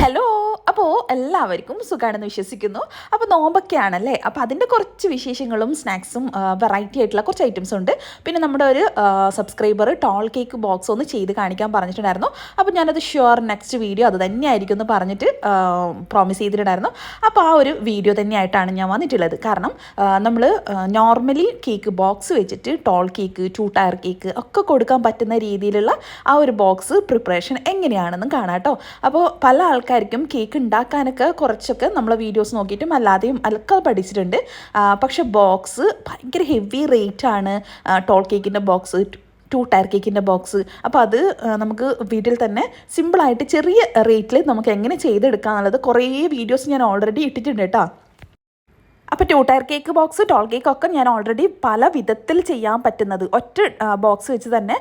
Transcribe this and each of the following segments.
Hello. അപ്പോൾ എല്ലാവർക്കും സുഖമാണെന്ന് വിശ്വസിക്കുന്നു. അപ്പോൾ നോമ്പൊക്കെയാണല്ലേ, അപ്പോൾ അതിൻ്റെ കുറച്ച് വിശേഷങ്ങളും സ്നാക്സും വെറൈറ്റി ആയിട്ടുള്ള കുറച്ച് ഐറ്റംസും ഉണ്ട്. പിന്നെ നമ്മുടെ ഒരു സബ്സ്ക്രൈബർ ടോൾ കേക്ക് ബോക്സ് ഒന്ന് ചെയ്ത് കാണിക്കാൻ പറഞ്ഞിട്ടുണ്ടായിരുന്നു. അപ്പോൾ ഞാനത് ഷുവർ നെക്സ്റ്റ് വീഡിയോ അത് തന്നെയായിരിക്കും എന്ന് പറഞ്ഞിട്ട് പ്രോമിസ് ചെയ്തിട്ടുണ്ടായിരുന്നു. അപ്പോൾ ആ ഒരു വീഡിയോ തന്നെയായിട്ടാണ് ഞാൻ വന്നിട്ടുള്ളത്. കാരണം നമ്മൾ നോർമലി കേക്ക് ബോക്സ് വെച്ചിട്ട് ടോൾ കേക്ക്, 2 ടയർ കേക്ക് ഒക്കെ കൊടുക്കാൻ പറ്റുന്ന രീതിയിലുള്ള ആ ഒരു ബോക്സ് പ്രിപ്പറേഷൻ എങ്ങനെയാണെന്നും കാണാം കേട്ടോ. അപ്പോൾ പല ആൾക്കാർക്കും കേക്ക് ഉണ്ടാക്കാനൊക്കെ കുറച്ചൊക്കെ നമ്മളെ വീഡിയോസ് നോക്കിയിട്ടും അല്ലാതെയും അതൊക്കെ പഠിച്ചിട്ടുണ്ട്. പക്ഷെ ബോക്സ് ഭയങ്കര ഹെവി റേറ്റ് ആണ്. ടോൾ കേക്കിൻ്റെ ബോക്സ്, 2 ടയർ കേക്കിൻ്റെ ബോക്സ്. അപ്പോൾ അത് നമുക്ക് വീട്ടിൽ തന്നെ സിമ്പിളായിട്ട് ചെറിയ റേറ്റിൽ നമുക്ക് എങ്ങനെ ചെയ്തെടുക്കാം എന്നുള്ളത് കുറേ വീഡിയോസ് ഞാൻ ഓൾറെഡി ഇട്ടിട്ടുണ്ട് കേട്ടോ. അപ്പോൾ 2 tyre cake box, toll cake ഒക്കെ ഞാൻ ഓൾറെഡി പല വിധത്തിൽ ചെയ്യാൻ പറ്റുന്നത് ഒറ്റ ബോക്സ് വെച്ച് തന്നെ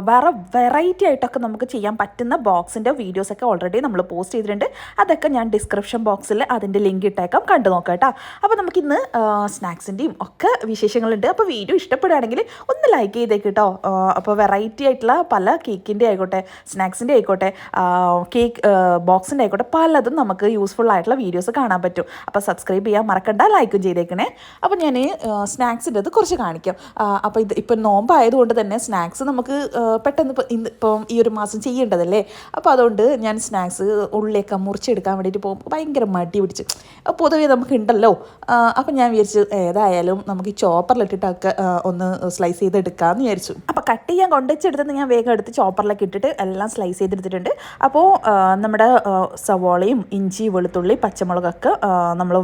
വേറെ വെറൈറ്റി ആയിട്ടൊക്കെ നമുക്ക് ചെയ്യാൻ പറ്റുന്ന ബോക്സിൻ്റെ വീഡിയോസൊക്കെ ഓൾറെഡി നമ്മൾ പോസ്റ്റ് ചെയ്തിട്ടുണ്ട്. അതൊക്കെ ഞാൻ ഡിസ്ക്രിപ്ഷൻ ബോക്സിൽ അതിൻ്റെ ലിങ്ക് ഇട്ടേക്കാം, കണ്ടു നോക്കാം കേട്ടോ. അപ്പോൾ നമുക്കിന്ന് സ്നാക്സിൻ്റെയും ഒക്കെ വിശേഷങ്ങളുണ്ട്. അപ്പോൾ വീഡിയോ ഇഷ്ടപ്പെടുകയാണെങ്കിൽ ഒന്ന് ലൈക്ക് ചെയ്തേക്ക് കേട്ടോ. അപ്പോൾ വെറൈറ്റി ആയിട്ടുള്ള പല കേക്കിൻ്റെ ആയിക്കോട്ടെ, സ്നാക്സിൻ്റെ ആയിക്കോട്ടെ, കേക്ക് ബോക്സിൻ്റെ ആയിക്കോട്ടെ, പലതും നമുക്ക് യൂസ്ഫുൾ ആയിട്ടുള്ള വീഡിയോസ് കാണാൻ പറ്റും. അപ്പോൾ സബ്സ്ക്രൈബ് ചെയ്യാൻ മറക്കണ്ട, ലൈക്കും ചെയ്തേക്കണേ. അപ്പോൾ ഞാൻ സ്നാക്സിൻ്റെ അത് കുറച്ച് കാണിക്കാം. അപ്പോൾ ഇപ്പം നോമ്പായതുകൊണ്ട് തന്നെ സ്നാക്സ് നമുക്ക് പെട്ടെന്ന് ഇപ്പം ഈ ഒരു മാസം ചെയ്യേണ്ടതല്ലേ. അപ്പോൾ അതുകൊണ്ട് ഞാൻ സ്നാക്സ് ഉള്ളിയൊക്കെ മുറിച്ചെടുക്കാൻ വേണ്ടിയിട്ട് പോകുമ്പോൾ ഭയങ്കര മടി പിടിച്ച് പൊതുവേ നമുക്ക് ഉണ്ടല്ലോ. അപ്പം ഞാൻ വിചാരിച്ചു ഏതായാലും നമുക്ക് ഈ ചോപ്പറിലിട്ടിട്ടൊക്കെ ഒന്ന് സ്ലൈസ് ചെയ്തെടുക്കാമെന്ന് വിചാരിച്ചു. അപ്പോൾ കട്ട് ചെയ്യാൻ കൊണ്ടുവച്ചെടുത്ത് ഞാൻ വേഗം എടുത്ത് ചോപ്പറിലൊക്കെ ഇട്ടിട്ട് എല്ലാം സ്ലൈസ് ചെയ്തെടുത്തിട്ടുണ്ട്. അപ്പോൾ നമ്മുടെ സവോളയും ഇഞ്ചി, വെളുത്തുള്ളി, പച്ചമുളകൊക്കെ നമ്മൾ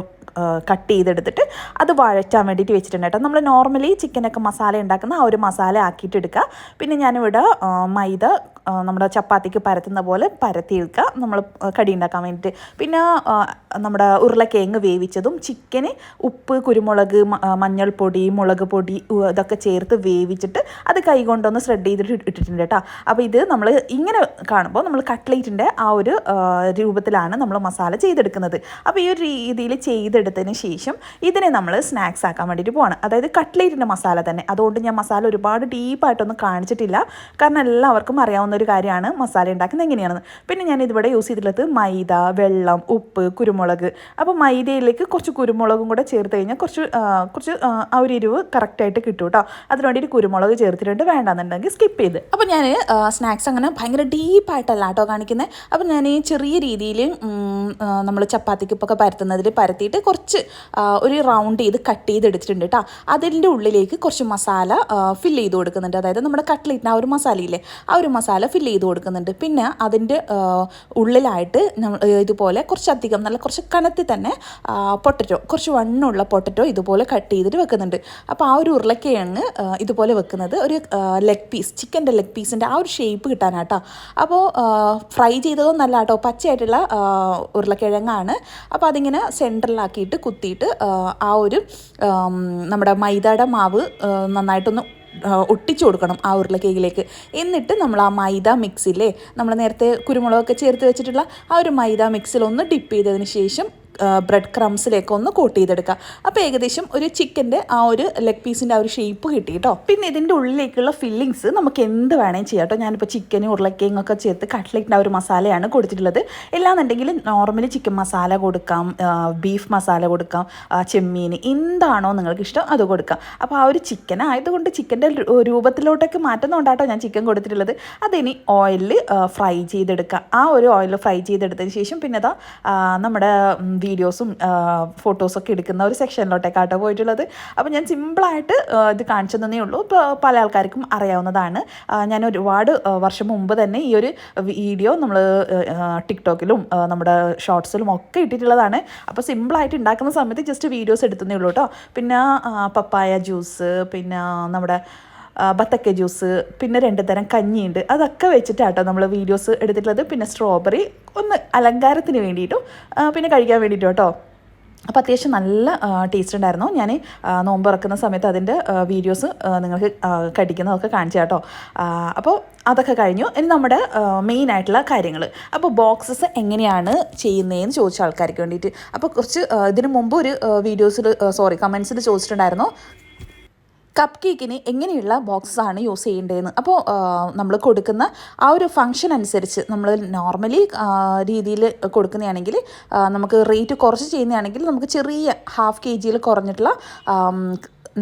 കട്ട് ചെയ്തെടുത്തിട്ട് അത് വഴറ്റാൻ വേണ്ടിയിട്ട് വെച്ചിട്ടുണ്ട് കേട്ടോ. നമ്മൾ നോർമലി ചിക്കനൊക്കെ മസാല ഉണ്ടാക്കുന്ന ആ ഒരു മസാല ആക്കിയിട്ട് എടുക്കുക. പിന്നെ ഞാനിവിടെ മൈദ നമ്മുടെ ചപ്പാത്തിക്ക് പരത്തുന്ന പോലെ പരത്തിയെടുക്കുക, നമ്മൾ കടി ഉണ്ടാക്കാൻ വേണ്ടിയിട്ട്. പിന്നെ നമ്മുടെ ഉരുളക്കിഴങ്ങ് വേവിച്ചതും ചിക്കന് ഉപ്പ്, കുരുമുളക്, മഞ്ഞൾപ്പൊടി, മുളക് പൊടി ഇതൊക്കെ ചേർത്ത് വേവിച്ചിട്ട് അത് കൈ കൊണ്ടൊന്ന് സ്പ്രെഡ് ചെയ്തിട്ട് ഇട്ടിട്ടുണ്ട് കേട്ടോ. അപ്പോൾ ഇത് നമ്മൾ ഇങ്ങനെ കാണുമ്പോൾ നമ്മൾ കട്ട്ലേറ്റിൻ്റെ ആ ഒരു രൂപത്തിലാണ് നമ്മൾ മസാല ചെയ്തെടുക്കുന്നത്. അപ്പോൾ ഈ ഒരു രീതിയിൽ ചെയ്തെടുത്തതിന് ശേഷം ഇതിനെ നമ്മൾ സ്നാക്സ് ആക്കാൻ വേണ്ടിയിട്ട് പോവാണ്. അതായത് കട്ട്ലേറ്റിൻ്റെ മസാല തന്നെ. അതുകൊണ്ട് ഞാൻ മസാല ഒരുപാട് ഡീപ്പായിട്ടൊന്നും കാണിച്ചിട്ടില്ല, കാരണം എല്ലാവർക്കും അറിയാവുന്ന ഒരു കാര്യമാണ് മസാല ഉണ്ടാക്കുന്നത് എങ്ങനെയാണെന്ന്. പിന്നെ ഞാൻ ഇതിവിടെ യൂസ് ചെയ്തിട്ടുള്ളത് മൈദ, വെള്ളം, ഉപ്പ്, കുരുമുളക്. അപ്പോൾ മൈദയിലേക്ക് കുറച്ച് കുരുമുളകും കൂടെ ചേർത്ത് കഴിഞ്ഞാൽ കുറച്ച് ആ ഒരു എരിവ് കറക്റ്റായിട്ട് കിട്ടും കേട്ടോ. അതിന് വേണ്ടിയിട്ട് കുരുമുളക് ചേർത്തിട്ടുണ്ട്, വേണ്ടാന്നുണ്ടെങ്കിൽ സ്കിപ്പ് ചെയ്ത്. അപ്പോൾ ഞാൻ സ്നാക്സ് അങ്ങനെ ഭയങ്കര ഡീപ്പായിട്ടല്ല കേട്ടോ കാണിക്കുന്നത്. അപ്പോൾ ഞാൻ ഈ ചെറിയ രീതിയിൽ നമ്മൾ ചപ്പാത്തിക്കൊക്കെ പരത്തുന്നതിൽ പരത്തിയിട്ട് കുറച്ച് ഒരു റൗണ്ട് ചെയ്ത് കട്ട് ചെയ്തെടുത്തിട്ടുണ്ട് കേട്ടോ. അതിൻ്റെ ഉള്ളിലേക്ക് കുറച്ച് മസാല ഫില്ല് ചെയ്ത് കൊടുക്കുന്നുണ്ട്. അതായത് നമ്മുടെ കട്ട്ലേറ്റിന് ആ ഒരു മസാലയില്ലേ, ആ ഒരു മസാല ഫില്ല് ചെയ്ത് കൊടുക്കുന്നുണ്ട്. പിന്നെ അതിൻ്റെ ഉള്ളിലായിട്ട് ഇതുപോലെ കുറച്ചധികം നല്ല കുറച്ച് കനത്തിൽ തന്നെ പൊട്ടറ്റോ, കുറച്ച് വണ്ണമുള്ള പൊട്ടറ്റോ ഇതുപോലെ കട്ട് ചെയ്തിട്ട് വെക്കുന്നുണ്ട്. അപ്പോൾ ആ ഒരു ഉരുളക്കിഴങ്ങ് ഇതുപോലെ വെക്കുന്നത് ഒരു ലെഗ് പീസ്, ചിക്കൻ്റെ ലെഗ് പീസിൻ്റെ ആ ഒരു ഷേപ്പ് കിട്ടാനാട്ടോ. അപ്പോൾ ഫ്രൈ ചെയ്തതൊന്നല്ല കേട്ടോ, പച്ചയായിട്ടുള്ള ഉരുളക്കിഴങ്ങാണ്. അപ്പോൾ അതിങ്ങനെ സെൻറ്ററിലാക്കിയിട്ട് കുത്തിയിട്ട് ആ ഒരു നമ്മുടെ മൈദയുടെ മാവ് നന്നായിട്ടൊന്ന് ഒട്ടിച്ചു കൊടുക്കണം ആ ഉരുളക്കേക്കിലേക്ക്. എന്നിട്ട് നമ്മൾ ആ മൈദ മിക്സിലെ നമ്മൾ നേരത്തെ കുരുമുളകൊക്കെ ചേർത്ത് വെച്ചിട്ടുള്ള ആ ഒരു മൈദ മിക്സിലൊന്ന് ഡിപ്പ് ചെയ്തതിന് ശേഷം ബ്രെഡ് ക്രംസിലേക്ക് ഒന്ന് കോട്ട് ചെയ്തെടുക്കുക. അപ്പോൾ ഏകദേശം ഒരു ചിക്കൻ്റെ ആ ഒരു ലെഗ് പീസിൻ്റെ ആ ഒരു ഷേപ്പ് കിട്ടി കേട്ടോ. പിന്നെ ഇതിൻ്റെ ഉള്ളിലേക്കുള്ള ഫില്ലിങ്സ് നമുക്ക് എന്ത് വേണമെങ്കിൽ ചെയ്യാം കേട്ടോ. ഞാനിപ്പോൾ ചിക്കനും ഉരുളക്കിഴങ്ങൊക്കെ ചേർത്ത് കട്ട്ലേറ്റിൻ്റെ ആ ഒരു മസാലയാണ് കൊടുത്തിട്ടുള്ളത്. എല്ലാന്നുണ്ടെങ്കിൽ നോർമലി ചിക്കൻ മസാല കൊടുക്കാം, ബീഫ് മസാല കൊടുക്കാം, ചെമ്മീൻ എന്താണോ നിങ്ങൾക്ക് ഇഷ്ടം അത് കൊടുക്കാം. അപ്പോൾ ആ ഒരു ചിക്കൻ ആയതുകൊണ്ട് ചിക്കൻ്റെ രൂപത്തിലോട്ടൊക്കെ മാറ്റുന്നതുകൊണ്ടാട്ടോ ഞാൻ ചിക്കൻ കൊടുത്തിട്ടുള്ളത്. അതിനി ഓയിലിൽ ഫ്രൈ ചെയ്തെടുക്കുക. ആ ഒരു ഓയിൽ ഫ്രൈ ചെയ്തെടുത്തതിന് ശേഷം പിന്നെ അതാ നമ്മുടെ വീഡിയോസും ഫോട്ടോസൊക്കെ എടുക്കുന്ന ഒരു സെക്ഷനിലോട്ടേക്കാട്ടോ പോയിട്ടുള്ളത്. അപ്പോൾ ഞാൻ സിമ്പിളായിട്ട് ഇത് കാണിച്ചു തന്നേ ഉള്ളൂ. ഇപ്പോൾ പല ആൾക്കാർക്കും അറിയാവുന്നതാണ്. ഞാൻ ഒരുപാട് വർഷം മുമ്പ് തന്നെ ഈ ഒരു വീഡിയോ നമ്മൾ ടിക്ടോക്കിലും നമ്മുടെ ഷോർട്സിലും ഒക്കെ ഇട്ടിട്ടുള്ളതാണ്. അപ്പോൾ സിമ്പിളായിട്ട് ഉണ്ടാക്കുന്ന സമയത്ത് ജസ്റ്റ് വീഡിയോസ് എടുത്തതേ ഉള്ളൂ കേട്ടോ. പിന്നെ പപ്പായ ജ്യൂസ്, പിന്നെ നമ്മുടെ ബത്തക്ക ജ്യൂസ്, പിന്നെ 2 തരം കഞ്ഞിയുണ്ട്. അതൊക്കെ വെച്ചിട്ടാട്ടോ നമ്മൾ വീഡിയോസ് എടുത്തിട്ടുള്ളത്. പിന്നെ സ്ട്രോബെറി ഒന്ന് അലങ്കാരത്തിന് വേണ്ടിയിട്ടും പിന്നെ കഴിക്കാൻ വേണ്ടിയിട്ടും കേട്ടോ. അപ്പോൾ അത്യാവശ്യം നല്ല ടേസ്റ്റ് ഉണ്ടായിരുന്നു. ഞാൻ നോമ്പ് തുറക്കുന്ന സമയത്ത് അതിൻ്റെ വീഡിയോസ് നിങ്ങൾക്ക് കടിക്കുന്നതൊക്കെ കാണിച്ചു കേട്ടോ. അപ്പോൾ അതൊക്കെ കഴിഞ്ഞു. ഇനി നമ്മുടെ മെയിനായിട്ടുള്ള കാര്യങ്ങൾ. അപ്പോൾ ബോക്സസ് എങ്ങനെയാണ് ചെയ്യുന്നതെന്ന് ചോദിച്ച ആൾക്കാർക്ക് വേണ്ടിയിട്ട്. അപ്പോൾ കുറച്ച് ഇതിന് മുമ്പ് ഒരു കമൻസിൽ ചോദിച്ചിട്ടുണ്ടായിരുന്നു കപ്പ് കേക്കിന് എങ്ങനെയുള്ള ബോക്സാണ് യൂസ് ചെയ്യേണ്ടതെന്ന്. അപ്പോൾ നമ്മൾ കൊടുക്കുന്ന ആ ഒരു ഫംഗ്ഷൻ അനുസരിച്ച് നമ്മൾ നോർമലി രീതിയിൽ കൊടുക്കുന്നതാണെങ്കിൽ നമുക്ക് റേറ്റ് കുറച്ച് ചെയ്യുന്നതാണെങ്കിൽ നമുക്ക് ചെറിയ ½ kg കുറഞ്ഞിട്ടുള്ള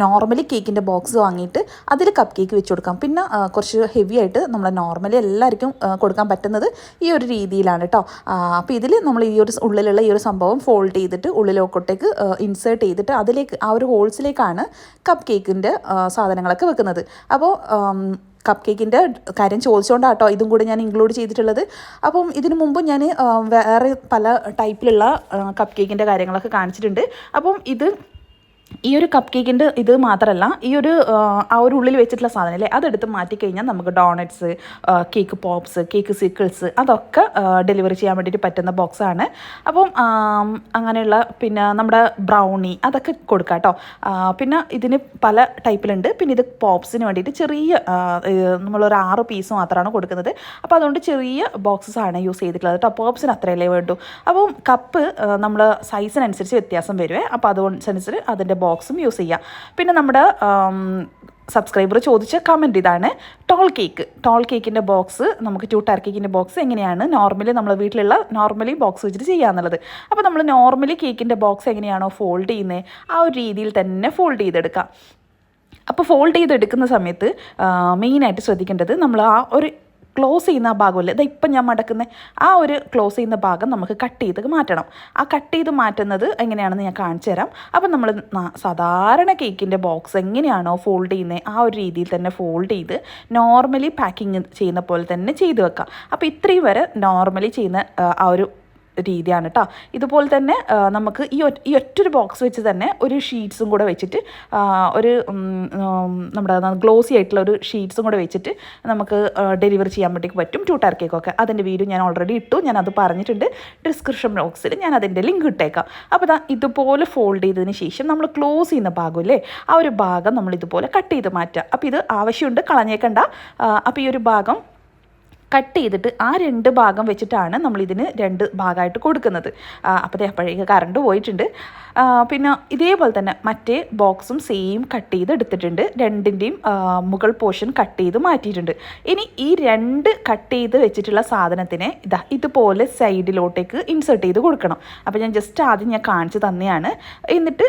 നോർമലി കേക്കിൻ്റെ ബോക്സ് വാങ്ങിയിട്ട് അതിൽ കപ്പ് കേക്ക് വെച്ച് കൊടുക്കാം. പിന്നെ കുറച്ച് ഹെവി ആയിട്ട് നമ്മൾ നോർമലി എല്ലാവർക്കും കൊടുക്കാൻ പറ്റുന്നത് ഈ ഒരു രീതിയിലാണ് കേട്ടോ. അപ്പോൾ ഇതിൽ നമ്മൾ ഈ ഒരു ഉള്ളിലുള്ള ഈ ഒരു സംഭവം ഫോൾഡ് ചെയ്തിട്ട് ഉള്ളിലോട്ടേക്ക് ഇൻസേർട്ട് ചെയ്തിട്ട് അതിലേക്ക് ആ ഒരു ഹോൾസിലേക്കാണ് കപ്പ് കേക്കിൻ്റെ സാധനങ്ങളൊക്കെ വെക്കുന്നത്. അപ്പോൾ കപ്പ് കേക്കിൻ്റെ കാര്യം ചോദിച്ചുകൊണ്ടാണ് കേട്ടോ ഇതും കൂടി ഞാൻ ഇൻക്ലൂഡ് ചെയ്തിട്ടുള്ളത്. അപ്പം ഇതിനു മുമ്പ് ഞാൻ വേറെ പല ടൈപ്പിലുള്ള കപ്പ് കേക്കിൻ്റെ കാര്യങ്ങളൊക്കെ കാണിച്ചിട്ടുണ്ട്. അപ്പം ഈ ഒരു കപ്പ് കേക്കിൻ്റെ ഇത് മാത്രമല്ല, ഈ ഒരു ആ ഒരു ഉള്ളിൽ വെച്ചിട്ടുള്ള സാധനം അല്ലേ അതെടുത്ത് മാറ്റിക്കഴിഞ്ഞാൽ നമുക്ക് ഡോണറ്റ്സ്, കേക്ക് പോപ്സ്, കേക്ക് സിക്കിൾസ് അതൊക്കെ ഡെലിവറി ചെയ്യാൻ വേണ്ടിയിട്ട് പറ്റുന്ന ബോക്സാണ്. അപ്പം അങ്ങനെയുള്ള പിന്നെ നമ്മുടെ ബ്രൗണി അതൊക്കെ കൊടുക്കാം കേട്ടോ. പിന്നെ ഇതിന് പല ടൈപ്പിലുണ്ട്. പിന്നെ ഇത് പോപ്സിന് വേണ്ടിയിട്ട് ചെറിയ നമ്മളൊരു 6 പീസ് മാത്രമാണ് കൊടുക്കുന്നത്. അപ്പോൾ അതുകൊണ്ട് ചെറിയ ബോക്സസ് ആണ് യൂസ് ചെയ്തിട്ടുള്ളത് കേട്ടോ. പോപ്സിന് അത്രയല്ലേ വേണ്ടു. അപ്പം കപ്പ് നമ്മൾ സൈസിനനുസരിച്ച് വ്യത്യാസം വരുവേ. അപ്പോൾ അതുകൊണ്ടനുസരിച്ച് അതിൻ്റെ ബോക്സും യൂസ് ചെയ്യാം. പിന്നെ നമ്മുടെ സബ്സ്ക്രൈബർ ചോദിച്ച കമൻറ്റ് ഇതാണ്, ടോൾ കേക്കിൻ്റെ ബോക്സ് നമുക്ക് 2 ടയർ കേക്കിൻ്റെ ബോക്സ് എങ്ങനെയാണ് നോർമലി നമ്മൾ വീട്ടിലുള്ള നോർമലി ബോക്സ് വെച്ചിട്ട് ചെയ്യാന്നുള്ളത്. അപ്പോൾ നമ്മൾ നോർമലി കേക്കിൻ്റെ ബോക്സ് എങ്ങനെയാണോ ഫോൾഡ് ചെയ്യുന്നത് ആ ഒരു രീതിയിൽ തന്നെ ഫോൾഡ് ചെയ്തെടുക്കാം. അപ്പോൾ ഫോൾഡ് ചെയ്തെടുക്കുന്ന സമയത്ത് മെയിനായിട്ട് ശ്രദ്ധിക്കേണ്ടത് നമ്മൾ ആ ഒരു ക്ലോസ് ചെയ്യുന്ന ആ ഭാഗമല്ലേ ഇതാ ഇപ്പം ഞാൻ മടക്കുന്ന ആ ഒരു ക്ലോസ് ചെയ്യുന്ന ഭാഗം നമുക്ക് കട്ട് ചെയ്ത് മാറ്റണം. ആ കട്ട് ചെയ്ത് മാറ്റുന്നത് എങ്ങനെയാണെന്ന് ഞാൻ കാണിച്ചു തരാം. അപ്പം നമ്മൾ സാധാരണ കേക്കിൻ്റെ ബോക്സ് എങ്ങനെയാണോ ഫോൾഡ് ചെയ്യുന്നത് ആ ഒരു രീതിയിൽ തന്നെ ഫോൾഡ് ചെയ്ത് നോർമലി പാക്കിങ് ചെയ്യുന്ന പോലെ തന്നെ ചെയ്ത് വെക്കാം. അപ്പോൾ ഇത്രയും വരെ നോർമലി ചെയ്യുന്ന ആ ഒരു രീതിയാണ് കേട്ടോ. ഇതുപോലെ തന്നെ നമുക്ക് ഈ ഒറ്റൊരു ബോക്സ് വെച്ച് തന്നെ ഒരു ഷീറ്റ്സും കൂടെ വെച്ചിട്ട് ഒരു നമ്മുടെ ഗ്ലോസി ആയിട്ടുള്ള ഒരു ഷീറ്റ്സും കൂടെ വെച്ചിട്ട് നമുക്ക് ഡെലിവറി ചെയ്യാൻ വേണ്ടി പറ്റും 2 ടയർ കേക്കൊക്കെ. അതിൻ്റെ വീഡിയോ ഞാൻ ഓൾറെഡി ഇട്ടു, ഞാനത് പറഞ്ഞിട്ടുണ്ട്. ഡിസ്ക്രിപ്ഷൻ ബോക്സിൽ ഞാൻ അതിൻ്റെ ലിങ്ക് ഇട്ടേക്കാം. അപ്പോൾ ഇതുപോലെ ഫോൾഡ് ചെയ്തതിന് ശേഷം നമ്മൾ ക്ലോസ് ചെയ്യുന്ന ഭാഗമില്ലേ ആ ഒരു ഭാഗം നമ്മൾ ഇതുപോലെ കട്ട് ചെയ്ത് മാറ്റുക. അപ്പോൾ ഇത് ആവശ്യമുണ്ട്, കളഞ്ഞേക്കണ്ട. അപ്പോൾ ഈ ഒരു ഭാഗം കട്ട് ചെയ്തിട്ട് ആ 2 ഭാഗം വെച്ചിട്ടാണ് നമ്മളിതിന് 2 ഭാഗമായിട്ട് കൊടുക്കുന്നത്. അപ്പോൾ അപ്പോഴേക്ക് കറണ്ട് പോയിട്ടുണ്ട്. പിന്നെ ഇതേപോലെ തന്നെ മറ്റേ ബോക്സും സെയിം കട്ട് ചെയ്ത് എടുത്തിട്ടുണ്ട്. 2ൻ്റെയും മുകൾ പോർഷൻ കട്ട് ചെയ്ത് മാറ്റിയിട്ടുണ്ട്. ഇനി ഈ 2 കട്ട് ചെയ്ത് വെച്ചിട്ടുള്ള സാധനത്തിനെ ഇതുപോലെ സൈഡിലോട്ടേക്ക് ഇൻസേർട്ട് ചെയ്ത് കൊടുക്കണം. അപ്പോൾ ഞാൻ ജസ്റ്റ് ആദ്യം ഞാൻ കാണിച്ച് തന്നെയാണ്. എന്നിട്ട്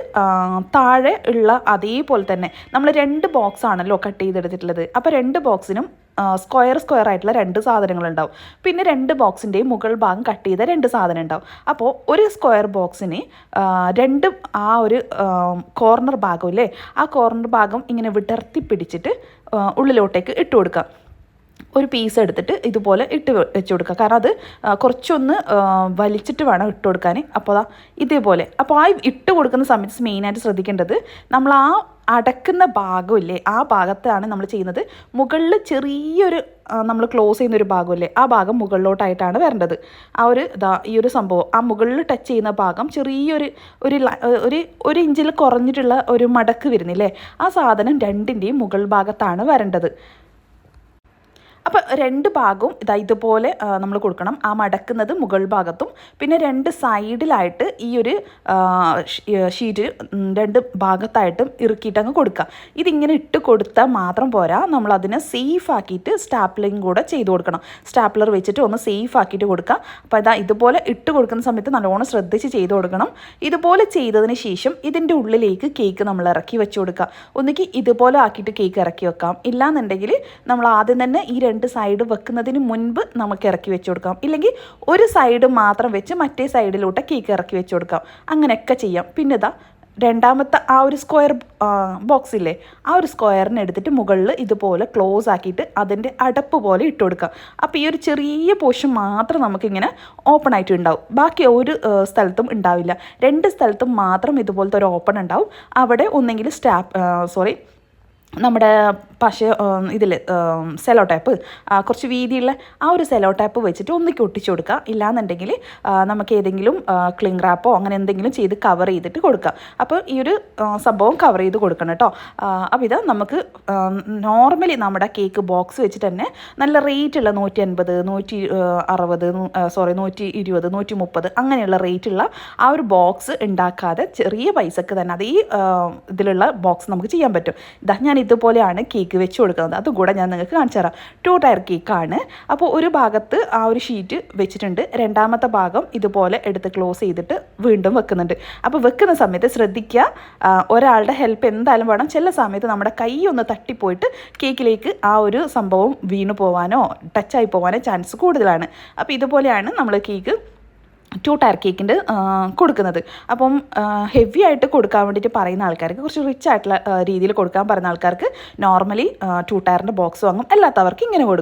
താഴെ ഉള്ള അതേപോലെ തന്നെ നമ്മൾ 2 ബോക്സ് ആണല്ലോ കട്ട് ചെയ്തെടുത്തിട്ടുള്ളത്. അപ്പോൾ 2 ബോക്സിനും സ്ക്വയർ ആയിട്ടുള്ള 2 സാധനങ്ങളുണ്ടാവും. പിന്നെ 2 ബോക്സിൻ്റെയും മുകൾ ഭാഗം കട്ട് ചെയ്ത 2 സാധനം ഉണ്ടാവും. അപ്പോൾ ഒരു സ്ക്വയർ ബോക്സിന് 2 ആ ഒരു കോർണർ ഭാഗമില്ലേ ആ കോർണർ ഭാഗം ഇങ്ങനെ വിടർത്തി പിടിച്ചിട്ട് ഉള്ളിലോട്ടേക്ക് ഇട്ട് കൊടുക്കാം. ഒരു പീസ് എടുത്തിട്ട് ഇതുപോലെ ഇട്ട് വെച്ച് കൊടുക്കുക. കാരണം അത് കുറച്ചൊന്ന് വലിച്ചിട്ട് വേണം ഇട്ട് കൊടുക്കാൻ. അപ്പോൾ ഇതേപോലെ അപ്പോൾ ആ ഇട്ട് കൊടുക്കുന്ന സമയത്ത് മെയിനായിട്ട് ശ്രദ്ധിക്കേണ്ടത് നമ്മൾ ആ അടക്കുന്ന ഭാഗമില്ലേ ആ ഭാഗത്താണ് നമ്മൾ ചെയ്യുന്നത്. മുകളിൽ ചെറിയൊരു നമ്മൾ ക്ലോസ് ചെയ്യുന്നൊരു ഭാഗമില്ലേ ആ ഭാഗം മുകളിലോട്ടായിട്ടാണ് വരേണ്ടത്. ആ ഒരു ഈ ഒരു സംഭവം ആ മുകളിൽ ടച്ച് ചെയ്യുന്ന ഭാഗം ചെറിയൊരു ഒരു ഇഞ്ചിൽ കുറഞ്ഞിട്ടുള്ള ഒരു മടക്ക് വരുന്നില്ലേ ആ സാധനം 2ൻ്റെയും മുകൾ ഭാഗത്താണ് വരേണ്ടത്. അപ്പോൾ 2 ഭാഗവും ഇതുപോലെ നമ്മൾ കൊടുക്കണം. ആ മടക്കുന്നത് മുകൾ ഭാഗത്തും പിന്നെ 2 സൈഡിലായിട്ട് ഈ ഒരു ഷീറ്റ് 2 ഭാഗത്തായിട്ടും ഇറുക്കിയിട്ടങ്ങ് കൊടുക്കുക. ഇതിങ്ങനെ ഇട്ട് കൊടുത്താൽ മാത്രം പോരാ, നമ്മളതിനെ സേഫ് ആക്കിയിട്ട് സ്റ്റാപ്ലിങ് കൂടെ ചെയ്ത് കൊടുക്കണം. സ്റ്റാപ്ലർ വെച്ചിട്ട് ഒന്ന് സേഫ് ആക്കിയിട്ട് കൊടുക്കുക. അപ്പോൾ ഇതുപോലെ ഇട്ട് കൊടുക്കുന്ന സമയത്ത് നല്ലോണം ശ്രദ്ധിച്ച് ചെയ്ത് കൊടുക്കണം. ഇതുപോലെ ചെയ്തതിന് ശേഷം ഇതിൻ്റെ ഉള്ളിലേക്ക് കേക്ക് നമ്മൾ ഇറക്കി വെച്ച് കൊടുക്കുക. ഒന്നുകിൽ ഇതുപോലെ ആക്കിയിട്ട് കേക്ക് ഇറക്കി വെക്കാം, ഇല്ലാന്നുണ്ടെങ്കിൽ നമ്മൾ ആദ്യം തന്നെ ഈ 2 സൈഡ് വെക്കുന്നതിന് മുൻപ് നമുക്ക് ഇറക്കി വെച്ച് കൊടുക്കാം. ഇല്ലെങ്കിൽ ഒരു സൈഡ് മാത്രം വെച്ച് മറ്റേ സൈഡിലോട്ട് കേക്ക് ഇറക്കി വെച്ച് കൊടുക്കാം. അങ്ങനെയൊക്കെ ചെയ്യാം. പിന്നെ രണ്ടാമത്തെ ആ ഒരു സ്ക്വയർ ബോക്സ് ഇല്ലേ ആ ഒരു സ്ക്വയറിനെ എടുത്തിട്ട് മുകളിൽ ഇതുപോലെ ക്ലോസ് ആക്കിയിട്ട് അതിൻ്റെ അടപ്പ് പോലെ ഇട്ട് കൊടുക്കുക. അപ്പോൾ ഈ ഒരു ചെറിയ പോർഷൻ മാത്രം നമുക്കിങ്ങനെ ഓപ്പൺ ആയിട്ട് ഉണ്ടാവും. ബാക്കി ഒരു സ്ഥലത്തും ഉണ്ടാവില്ല. 2 സ്ഥലത്തും മാത്രം ഇതുപോലത്തെ ഒരു ഓപ്പൺ ഉണ്ടാവും. അവിടെ ഒന്നെങ്കിൽ നമ്മുടെ ഇതിൽ സെലോ ടാപ്പ് കുറച്ച് വീതിയുള്ള ആ ഒരു സെലോ ടാപ്പ് വെച്ചിട്ട് ഒന്നിക്ക് ഒട്ടിച്ചു കൊടുക്കുക. ഇല്ലാന്നുണ്ടെങ്കിൽ നമുക്ക് ഏതെങ്കിലും ക്ലിംഗ് റാപ്പോ അങ്ങനെ എന്തെങ്കിലും ചെയ്ത് കവർ ചെയ്തിട്ട് കൊടുക്കുക. അപ്പോൾ ഈ ഒരു സംഭവം കവർ ചെയ്ത് കൊടുക്കണം കേട്ടോ. അപ്പോൾ ഇത് നമുക്ക് നോർമലി നമ്മുടെ കേക്ക് ബോക്സ് വെച്ചിട്ട് തന്നെ നല്ല റേറ്റുള്ള 150, 120, 130 അങ്ങനെയുള്ള റേറ്റുള്ള ആ ഒരു ബോക്സ് ഉണ്ടാക്കാതെ ചെറിയ പൈസക്ക് തന്നെ അതേ ഇതിലുള്ള ബോക്സ് നമുക്ക് ചെയ്യാൻ പറ്റും. ഞാൻ ഇതുപോലെയാണ് കേക്ക് വെച്ച് കൊടുക്കുന്നത്. അതുകൂടെ ഞാൻ നിങ്ങൾക്ക് കാണിച്ചു തരാം. 2 ടയർ കേക്കാണ്. അപ്പോൾ ഒരു ഭാഗത്ത് ആ ഒരു ഷീറ്റ് വെച്ചിട്ടുണ്ട്, രണ്ടാമത്തെ ഭാഗം ഇതുപോലെ എടുത്ത് ക്ലോസ് ചെയ്തിട്ട് വീണ്ടും വെക്കുന്നുണ്ട്. അപ്പോൾ വെക്കുന്ന സമയത്ത് ശ്രദ്ധിക്കുക, ഒരാളുടെ ഹെൽപ്പ് എന്തായാലും വേണം. ചില സമയത്ത് നമ്മുടെ കൈ ഒന്ന് തട്ടിപ്പോയിട്ട് കേക്കിലേക്ക് ആ ഒരു സംഭവം വീണു പോകാനോ ടച്ചായി പോകാനോ ചാൻസ് കൂടുതലാണ്. അപ്പോൾ ഇതുപോലെയാണ് നമ്മൾ കേക്ക് 2 ടയർ കേക്കിൻ്റെ കൊടുക്കുന്നത്. അപ്പം ഹെവി ആയിട്ട് കൊടുക്കാൻ വേണ്ടിയിട്ട് പറയുന്ന ആൾക്കാർക്ക്, കുറച്ച് റിച്ച് ആയിട്ടുള്ള രീതിയിൽ കൊടുക്കാൻ പറയുന്ന ആൾക്കാർക്ക് നോർമലി 2 ടയറിൻ്റെ ബോക്സ് വാങ്ങും. അല്ലാത്തവർക്ക് ഇങ്ങനെ കൊടുക്കും.